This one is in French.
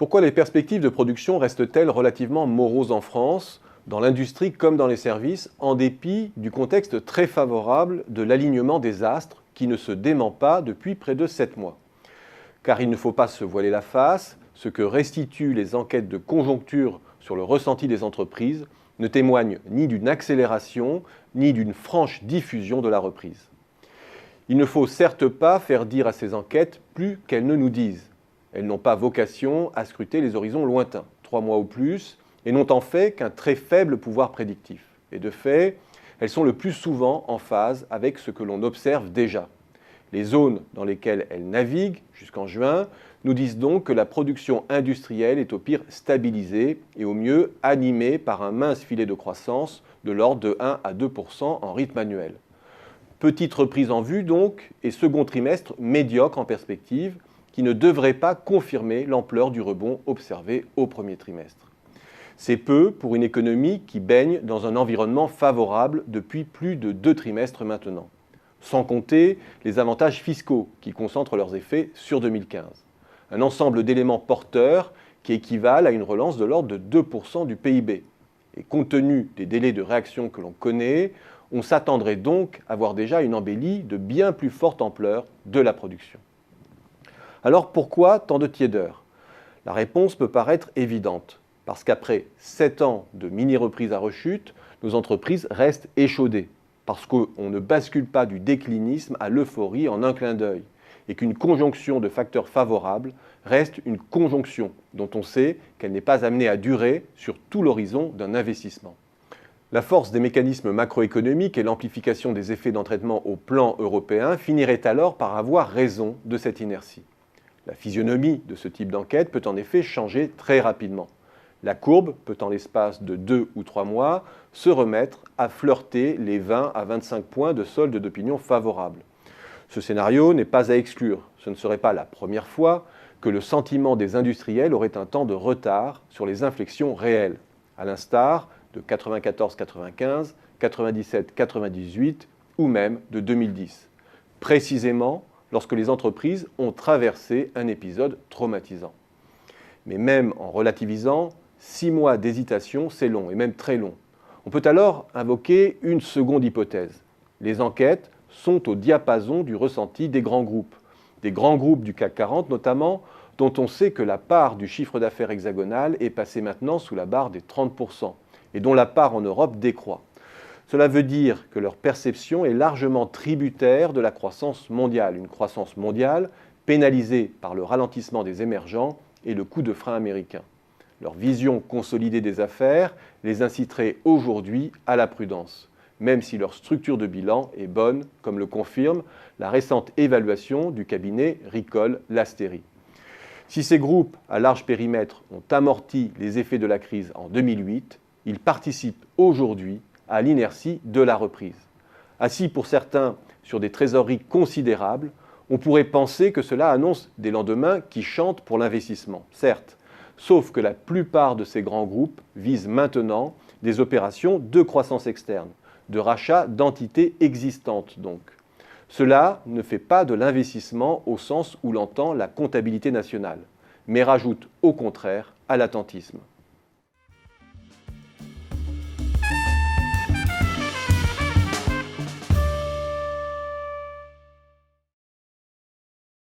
Pourquoi les perspectives de production restent-elles relativement moroses en France, dans l'industrie comme dans les services, en dépit du contexte très favorable de l'alignement des astres qui ne se dément pas depuis près de 7 mois? Car il ne faut pas se voiler la face, ce que restituent les enquêtes de conjoncture sur le ressenti des entreprises ne témoigne ni d'une accélération, ni d'une franche diffusion de la reprise. Il ne faut certes pas faire dire à ces enquêtes plus qu'elles ne nous disent. Elles n'ont pas vocation à scruter les horizons lointains, 3 mois ou plus, et n'ont en fait qu'un très faible pouvoir prédictif. Et de fait, elles sont le plus souvent en phase avec ce que l'on observe déjà. Les zones dans lesquelles elles naviguent, jusqu'en juin, nous disent donc que la production industrielle est au pire stabilisée et au mieux animée par un mince filet de croissance de l'ordre de 1 à 2% en rythme annuel. Petite reprise en vue donc, et second trimestre médiocre en perspective, qui ne devrait pas confirmer l'ampleur du rebond observé au premier trimestre. C'est peu pour une économie qui baigne dans un environnement favorable depuis plus de 2 trimestres maintenant, sans compter les avantages fiscaux qui concentrent leurs effets sur 2015. Un ensemble d'éléments porteurs qui équivalent à une relance de l'ordre de 2% du PIB. Et compte tenu des délais de réaction que l'on connaît, on s'attendrait donc à voir déjà une embellie de bien plus forte ampleur de la production. Alors pourquoi tant de tiédeur? La réponse peut paraître évidente, parce qu'après 7 ans de mini-reprise à rechute, nos entreprises restent échaudées, parce qu'on ne bascule pas du déclinisme à l'euphorie en un clin d'œil, et qu'une conjonction de facteurs favorables reste une conjonction dont on sait qu'elle n'est pas amenée à durer sur tout l'horizon d'un investissement. La force des mécanismes macroéconomiques et l'amplification des effets d'entraînement au plan européen finiraient alors par avoir raison de cette inertie. La physionomie de ce type d'enquête peut en effet changer très rapidement. La courbe peut en l'espace de 2 ou 3 mois se remettre à flirter les 20 à 25 points de solde d'opinion favorable. Ce scénario n'est pas à exclure. Ce ne serait pas la première fois que le sentiment des industriels aurait un temps de retard sur les inflexions réelles, à l'instar de 94-95, 97-98 ou même de 2010, précisément lorsque les entreprises ont traversé un épisode traumatisant. Mais même en relativisant, 6 mois d'hésitation, c'est long, et même très long. On peut alors invoquer une seconde hypothèse. Les enquêtes sont au diapason du ressenti des grands groupes du CAC 40 notamment, dont on sait que la part du chiffre d'affaires hexagonal est passée maintenant sous la barre des 30%, et dont la part en Europe décroît. Cela veut dire que leur perception est largement tributaire de la croissance mondiale, une croissance mondiale pénalisée par le ralentissement des émergents et le coup de frein américain. Leur vision consolidée des affaires les inciterait aujourd'hui à la prudence, même si leur structure de bilan est bonne, comme le confirme la récente évaluation du cabinet Ricol-Lasteri. Si ces groupes à large périmètre ont amorti les effets de la crise en 2008, ils participent aujourd'hui à l'inertie de la reprise. Assis pour certains sur des trésoreries considérables, on pourrait penser que cela annonce des lendemains qui chantent pour l'investissement, certes, sauf que la plupart de ces grands groupes visent maintenant des opérations de croissance externe, de rachat d'entités existantes donc. Cela ne fait pas de l'investissement au sens où l'entend la comptabilité nationale, mais rajoute au contraire à l'attentisme.